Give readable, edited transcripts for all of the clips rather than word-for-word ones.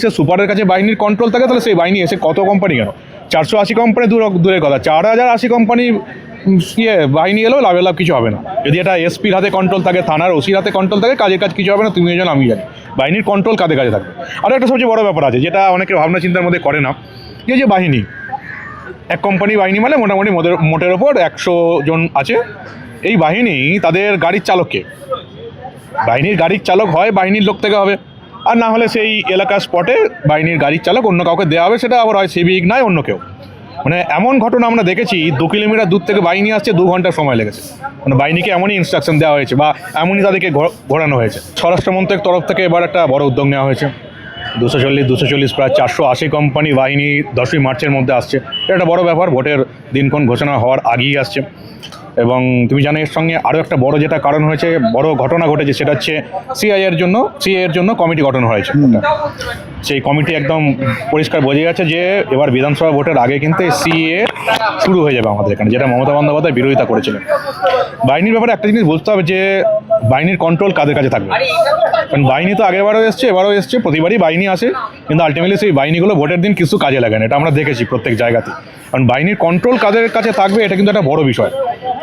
সে সুপারের কাছে বাহিনীর কন্ট্রোল থাকে, তাহলে সেই বাহিনী এসে কত কোম্পানি কেন 480 কোম্পানি দূরের কথা, 4080 কোম্পানি বাহিনী এলেও লাভ কিছু হবে না। যদি এটা এসপির হাতে কন্ট্রোল থাকে, থানার ওসির হাতে কন্ট্রোল থাকে, কাজের কাজ কিছু হবে না। তুমি জানো, আমি জানি, বাহিনীর কন্ট্রোল কাদের কাছে থাকবে। আর একটা সবচেয়ে বড় ব্যাপার আছে, যেটা অনেকে ভাবনা চিন্তার মধ্যে করে না, যে বাহিনী, এক কোম্পানি বাহিনী মানে মোটামুটি মোটের ওপর 100 জন আছে। এই বাহিনী তাদের গাড়ির চালককে, বাহিনীর গাড়ির চালক হয় বাহিনীর লোক থেকে হবে, আর না হলে সেই এলাকার স্পটে বাহিনীর গাড়ির চালক অন্য কাউকে দেওয়া হবে, সেটা আবার হয় সিভিক নয় অন্য কেউ। মানে এমন ঘটনা আমরা দেখেছি, 2 কিলোমিটার দূর থেকে বাহিনী আসছে, 2 ঘন্টা সময় লেগেছে। মানে বাহিনীকে এমনই ইনস্ট্রাকশন দেওয়া হয়েছে বা এমনই তাদেরকে ঘোরানো হয়েছে। স্বরাষ্ট্রমন্ত্রকের তরফ থেকে এবার একটা বড় উদ্যোগ নেওয়া হয়েছে। 240 প্রায় 480 কোম্পানি বাহিনী 10ই মার্চের মধ্যে আসছে। এটা একটা বড় ব্যাপার, ভোটের দিনক্ষণ ঘোষণা হওয়ার আগেই আসছে। এবং তুমি জানো, এর সঙ্গে আরও একটা বড় যেটা কারণ হয়েছে, বড় ঘটনা ঘটেছে, সেটা হচ্ছে সিএ এর জন্য কমিটি গঠন হয়েছে। সেই কমিটি একদম পরিষ্কার বোঝা যাচ্ছে যে এবার বিধানসভা ভোটের আগে কিন্তু সিএ শুরু হয়ে যাবে আমাদের এখানে, যেটা মমতা বন্দ্যোপাধ্যায় বিরোধিতা করেছিলেন। বাহিনীর ব্যাপারে একটা জিনিস বুঝতে হবে, যে বাহিনীর কন্ট্রোল কাদের কাছে থাকবে। কারণ বাহিনী তো আগেরবারও এবারও এসছে, প্রতিবারই বাহিনী আসে, কিন্তু আলটিমেটলি সেই বাহিনীগুলো ভোটের দিন কিছু কাজে লাগে না। এটা আমরা দেখেছি প্রত্যেক জায়গাতেই। কারণ বাহিনীর কন্ট্রোল কাদের কাছে থাকবে, এটা কিন্তু একটা বড় বিষয়।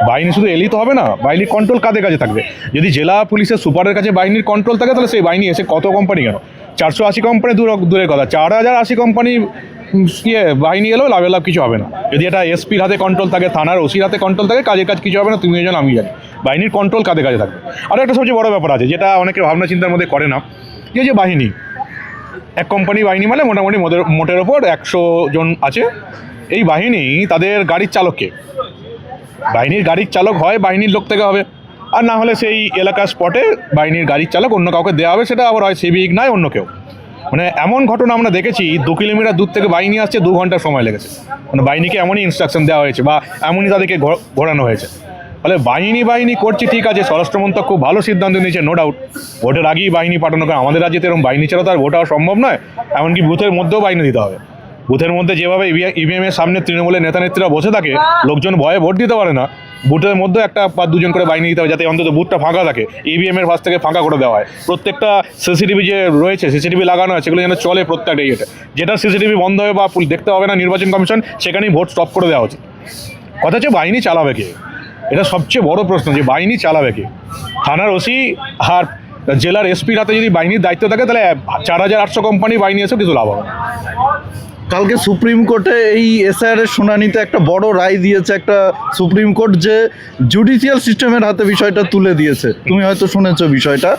বাহিনী শুধু এলেই তো হবে না, বাহিনীর কন্ট্রোল কাদের কাছে থাকবে। যদি জেলা পুলিশের সুপারের কাছে বাহিনীর কন্ট্রোল থাকে, তাহলে সেই বাহিনী এসে কত কোম্পানি কেন 480 কোম্পানি দূরের কথা, 4080 কোম্পানি বাহিনী এলেও লাভ কিছু হবে না। যদি এটা এসপির হাতে কন্ট্রোল থাকে, থানার ওসির হাতে কন্ট্রোল থাকে, কাজের কাজ কিছু হবে না। তুমি জানো, আমি জানি, বাহিনীর কন্ট্রোল কাদের কাছে থাকবে। আর একটা সবচেয়ে বড় ব্যাপার আছে, যেটা অনেকে ভাবনা চিন্তার মধ্যে করে না, যে বাহিনী, এক কোম্পানি বাহিনী মানে মোটামুটি মোটের ওপর 100 জন আছে। এই বাহিনী তাদের গাড়ির চালককে, বাহিনীর গাড়ির চালক হয় বাহিনীর লোক থেকে হবে, আর না হলে সেই এলাকার স্পটে বাহিনীর গাড়ির চালক অন্য কাউকে দেওয়া হবে, সেটা আবার হয় সিভিক নয় অন্য কেউ। মানে এমন ঘটনা আমরা দেখেছি, 2 কিলোমিটার দূর থেকে বাহিনী আসছে, 2 ঘন্টা সময় লেগেছে। মানে বাহিনীকে এমনই ইনস্ট্রাকশন দেওয়া হয়েছে বা এমনই তাদেরকে ঘোরানো হয়েছে। ফলে বাহিনী করছি, ঠিক আছে, স্বরাষ্ট্রমন্ত্রক খুব ভালো সিদ্ধান্ত নিয়েছে, নো ডাউট। ভোটের আগেই বাহিনী পাঠানো, আমাদের রাজ্যে এরকম বাহিনী ছাড়া তো আর ভোট হওয়া সম্ভব নয়। এমনকি বুথের মধ্যেও বাহিনী দিতে হবে। বুথের মধ্যে যেভাবে ইভিএমের সামনে তৃণমূলের নেতা নেত্রীরা বসে থাকে, লোকজন ভয়ে ভোট দিতে পারে না, বুথের মধ্যে একটা বা 2 জন করে বাহিনী দিতে হবে, যাতে অন্তত বুথটা ফাঁকা থাকে, ইভিএমের পাশ থেকে ফাঁকা করে দেওয়া হয়। প্রত্যেকটা সিসিটিভি যে রয়েছে, সিসিটিভি লাগানো হয়, সেগুলো যেন চলে প্রত্যেকটা ইয়েতে। যেটা সিসিটিভি বন্ধ হবে বা দেখতে হবে না নির্বাচন কমিশন, সেখানেই ভোট স্টপ করে দেওয়া উচিত। কথা হচ্ছে বাহিনী চালাবে কে, এটা সবচেয়ে বড় প্রশ্ন, যে বাহিনী চালাবে কে। থানার ওসি আর জেলার এসপির হাতে যদি বাহিনীর দায়িত্ব থাকে, তাহলে 4800 কোম্পানি বাহিনী এসেও কিছু লাভ হবে না। কালকে সুপ্রিম কোর্টে এই এসআইআর এর শুনানিতে একটা বড় রায় দিয়েছে একটা সুপ্রিম কোর্ট, যে জুডিশিয়াল সিস্টেমের হাতে বিষয়টা তুলে দিয়েছে। তুমি হয়তো শুনেছো বিষয়টা।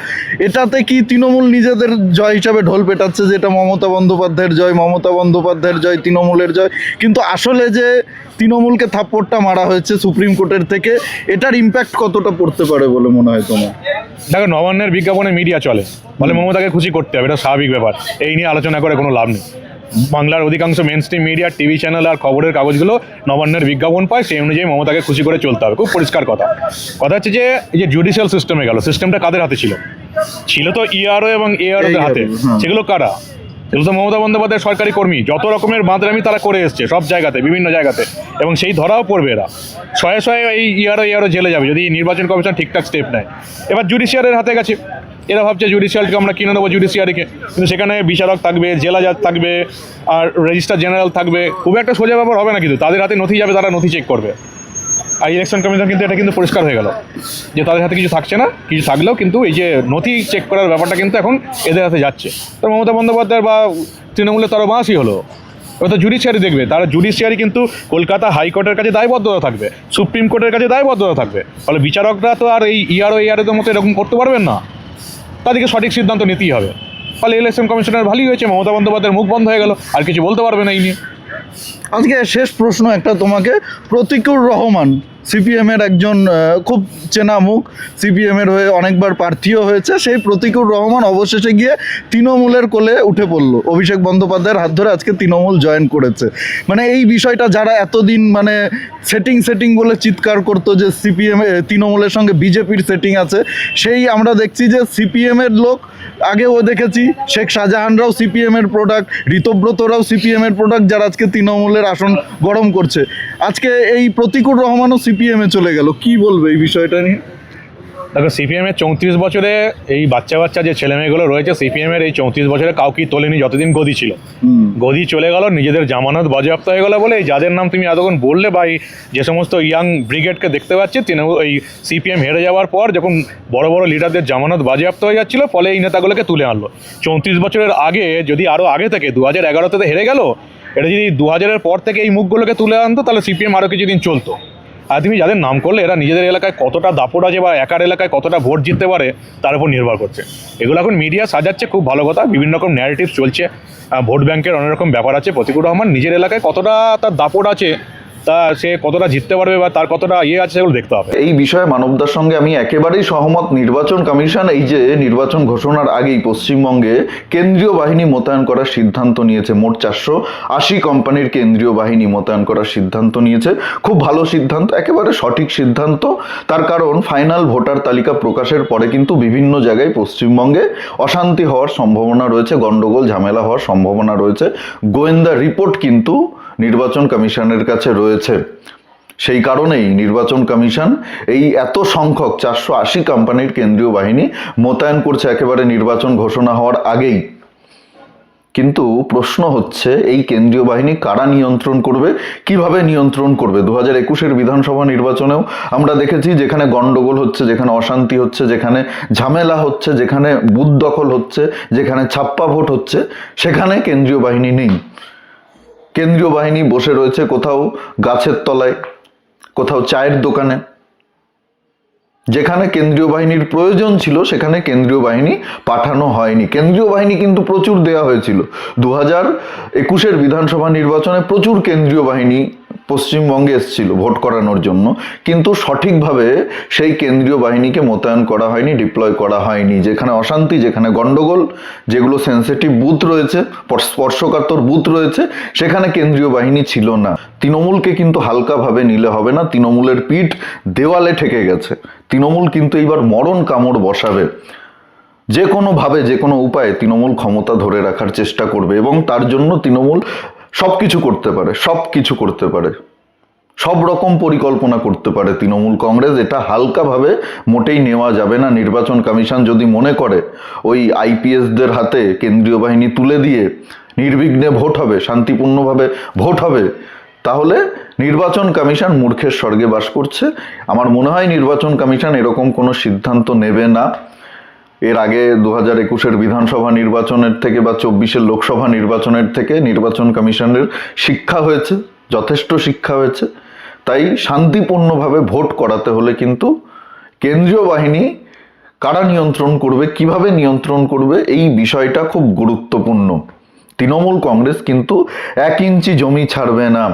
এটাতে কি তৃণমূল নিজেদের জয় হিসাবে ঢোল পেটাচ্ছে, যে এটা মমতা বন্দ্যোপাধ্যায়ের জয়, মমতা বন্দ্যোপাধ্যায়ের জয়, তৃণমূলের জয়। কিন্তু আসলে যে তৃণমূলকে থাপ্পড়টা মারা হয়েছে সুপ্রিম কোর্টের থেকে, এটার ইম্প্যাক্ট কতটা পড়তে পারে বলে মনে হয় তোমার? দেখো, নবান্নের বিজ্ঞাপনে মিডিয়া চলে, বলে মমতাকে খুশি করতে হবে, এটা স্বাভাবিক ব্যাপার। এই নিয়ে আলোচনা করে কোনো লাভ নেই। বাংলার অধিকাংশ mainstream media, TV channel আর খবরের কাগজগুলো নবান্নের বিজ্ঞাপন পায়, সেই অনুযায়ী মমতাকে খুশি করে চলতে হবে, খুব পরিষ্কার কথা। কথা হচ্ছে যে এই যে জুডিশিয়াল সিস্টেমে গেল, সিস্টেমটা কাদের হাতে ছিল তো ইআরও এবং এআরওদের হাতে। সেগুলো কারা? সেগুলো তো মমতা বন্দ্যোপাধ্যায়ের সরকারি কর্মী। যত রকমের বাঁদরামি তারা করে এসছে সব জায়গাতে, বিভিন্ন জায়গাতে, এবং সেই ধরাও পড়বে এরা। শয়ে এই ইআরও জেলে যাবে যদি নির্বাচন কমিশন ঠিকঠাক স্টেপ নেয়। এবার জুডিশিয়ারের হাতে গেছে, এরা ভাবছে জুডিশিয়ালকে আমরা কিনে নেবো, জুডিশিয়ারিকে, কিন্তু সেখানে বিচারক থাকবে, জেলা জাজ থাকবে, আর রেজিস্ট্রার জেনারেল থাকবে। খুব একটা সোজা ব্যাপার হবে না, কিন্তু তাদের হাতে নথি যাবে, তারা নথি চেক করবে। আর ইলেকশন কমিশন কিন্তু এটা কিন্তু পরিষ্কার হয়ে গেল, যে তাদের হাতে কিছু থাকছে না, কিছু থাকলেও কিন্তু এই যে নথি চেক করার ব্যাপারটা কিন্তু এখন এদের হাতে যাচ্ছে। তো মমতা বন্দ্যোপাধ্যায় বা তৃণমূলের তারও বাঁশই হলো। এবার তো জুডিশিয়ারি দেখবে, তারা জুডিশিয়ারি কিন্তু কলকাতা হাইকোর্টের কাছে দায়বদ্ধতা থাকবে, সুপ্রিম কোর্টের কাছে দায়বদ্ধতা থাকবে। ফলে বিচারকরা তো আর এই এআরওদের মতো এরকম করতে পারবেন না, তাদেরকে সঠিক সিদ্ধান্ত নিতেই হবে। ফলে ইলেকশন কমিশনের ভালোই হয়েছে, মমতা বন্দ্যোপাধ্যায়ের মুখ বন্ধ হয়ে গেল, আর কিছু বলতে পারবে না এই নিয়ে। আজকে শেষ প্রশ্ন একটা তোমাকে। প্রতিকুর রহমান সিপিএমের একজন খুব চেনা মুখ, সিপিএমের হয়ে অনেকবার প্রার্থীও হয়েছে। সেই প্রতিকুর রহমান অবশেষে গিয়ে তৃণমূলের কোলে উঠে পড়লো, অভিষেক বন্দ্যোপাধ্যায়ের হাত ধরে আজকে তৃণমূল জয়েন করেছে। মানে এই বিষয়টা যারা এতদিন মানে সেটিং বলে চিৎকার করতো, যে সিপিএম তৃণমূলের সঙ্গে বিজেপির সেটিং আছে, সেই আমরা দেখছি যে সিপিএমের লোক। আগেও দেখেছি শেখ শাহজাহানরাও সিপিএমের প্রোডাক্ট, ঋতব্রতরাও সিপিএমের প্রোডাক্ট, যারা আজকে তৃণমূলের আসন গরম করছে। আজকে এই প্রতিকুর রহমানও সিপিএমে চলে গেল, কি বলবে এই বিষয়টা নিয়ে? দেখো সিপিএমের 34 বছরে এই বাচ্চা বাচ্চা যে ছেলেমেয়েগুলো রয়েছে, সিপিএমের এই 34 বছরে কাউকেই তোলেনি যতদিন গদি ছিল। গদি চলে গেল, নিজেদের জামানত বাজেয়াপ্ত হয়ে গেল বলে এই যাদের নাম তুমি এতক্ষণ বললে বা এই যে সমস্ত ইয়াং ব্রিগেডকে দেখতে পাচ্ছি, এই সিপিএম হেরে যাওয়ার পর যখন বড় বড় লিডারদের জামানত বাজেয়াপ্ত হয়ে যাচ্ছিল, ফলে এই নেতাগুলোকে তুলে আনলো। 34 বছরের আগে, যদি আরও আগে থেকে 2011-তে হেরে গেল, এটা যদি 2000-এর পর থেকে এই মুখগুলোকে তুলে আনতো তাহলে সিপিএম আরও কিছুদিন চলতো। আর তুমি যাদের নাম করলে, এরা নিজেদের এলাকায় কতটা দাপট আছে বা একার এলাকায় কতটা ভোট জিততে পারে তার উপর নির্ভর করছে। এগুলো এখন মিডিয়া সাজাচ্ছে, খুব ভালো কথা, বিভিন্ন রকম ন্যারেটিভ চলছে, ভোট ব্যাংকের অনেক রকম ব্যাপার আছে। প্রতিকুর রহমান নিজের এলাকায় কতটা তার দাপট আছে, তা সে কতটা জিততে পারবে বা তার কতটা আছে, সেগুলো দেখতে হবে। এই বিষয়ে মানবদার সঙ্গে আমি একেবারেই সহমত। নির্বাচন কমিশন এই যে নির্বাচন ঘোষণার আগেই পশ্চিমবঙ্গে কেন্দ্রীয় বাহিনী মোতায়েন করার সিদ্ধান্ত নিয়েছে, মোট 480 কোম্পানির কেন্দ্রীয় বাহিনী মোতায়েন করার সিদ্ধান্ত নিয়েছে। খুব ভালো সিদ্ধান্ত, একেবারে সঠিক সিদ্ধান্ত। তার কারণ ফাইনাল ভোটার তালিকা প্রকাশের পরে কিন্তু বিভিন্ন জায়গায় পশ্চিমবঙ্গে অশান্তি হওয়ার সম্ভাবনা রয়েছে, গন্ডগোল ঝামেলা হওয়ার সম্ভাবনা রয়েছে। গোয়েন্দা রিপোর্ট কিন্তু নির্বাচন কমিশনের কাছে রয়েছে। সেই কারণেই নির্বাচন কমিশন এই এত সংখ্যক 480 কোম্পানির কেন্দ্রীয় বাহিনী মোতায়েন করছে একেবারে নির্বাচন ঘোষণা হওয়ার আগেই। কিন্তু প্রশ্ন হচ্ছে, এই কেন্দ্রীয় বাহিনী কারা নিয়ন্ত্রণ করবে, কিভাবে নিয়ন্ত্রণ করবে? 2021-এর বিধানসভা নির্বাচনেও আমরা দেখেছি, যেখানে গন্ডগোল হচ্ছে, যেখানে অশান্তি হচ্ছে, যেখানে ঝামেলা হচ্ছে, যেখানে বুথ দখল হচ্ছে, যেখানে ছাপ্পা ভোট হচ্ছে, সেখানে কেন্দ্রীয় বাহিনী নেই। কেন্দ্রীয় বাহিনী বসে রয়েছে কোথাও গাছের তলায়, কোথাও চায়ের দোকানে। যেখানে কেন্দ্রীয় বাহিনীর প্রয়োজন ছিল সেখানে কেন্দ্রীয় বাহিনী পাঠানো হয়নি। কেন্দ্রীয় বাহিনী কিন্তু প্রচুর দেওয়া হয়েছিল। 2021-এর বিধানসভা নির্বাচনে প্রচুর কেন্দ্রীয় বাহিনী পশ্চিমবঙ্গে এসেছিল ভোট করানোর জন্য, কিন্তু সঠিকভাবে সেই কেন্দ্রীয় বাহিনীকে মোতায়েন করা হয়নি, ডিপ্লয় করা হয়নি। যেখানে অশান্তি, যেখানে গন্ডগোল, যেগুলো সেন্সিটিভ বুথ রয়েছে, স্পর্শকাতর বুথ রয়েছে, সেখানে কেন্দ্রীয় বাহিনী ছিল না। তৃণমূলকে কিন্তু হালকাভাবে নিলে হবে না। তৃণমূলের পিঠ দেওয়ালে ঠেকে গেছে। তৃণমূল কিন্তু এইবার মরণ কামড় বসাবে। যে কোনোভাবে, যে কোনো উপায়ে তৃণমূল ক্ষমতা ধরে রাখার চেষ্টা করবে, এবং তার জন্য তৃণমূল সব কিছু করতে পারে, সব কিছু করতে পারে, সব রকম পরিকল্পনা করতে পারে তৃণমূল কংগ্রেস। এটা হালকাভাবে মোটেই নেওয়া যাবে না। নির্বাচন কমিশন যদি মনে করে ওই আইপিএসদের হাতে কেন্দ্রীয় বাহিনী তুলে দিয়ে নির্বিঘ্নে ভোট হবে, শান্তিপূর্ণভাবে ভোট হবে, তাহলে নির্বাচন কমিশন মূর্খের স্বর্গে বাস করছে। আমার মনে হয় নির্বাচন কমিশন এরকম কোনো সিদ্ধান্ত নেবে না। এর আগে 2021-এর বিধানসভা নির্বাচনের থেকে বা 24-এর লোকসভা নির্বাচনের থেকে নির্বাচন কমিশনের শিক্ষা হয়েছে, যথেষ্ট শিক্ষা হয়েছে। তাই শান্তিপূর্ণভাবে ভোট করাতে হলে কিন্তু কেন্দ্রীয় বাহিনী কারা নিয়ন্ত্রণ করবে, কিভাবে নিয়ন্ত্রণ করবে, এই বিষয়টা খুব গুরুত্বপূর্ণ। তৃণমূল কংগ্রেস কিন্তু 1 ইঞ্চি জমি ছাড়বে না।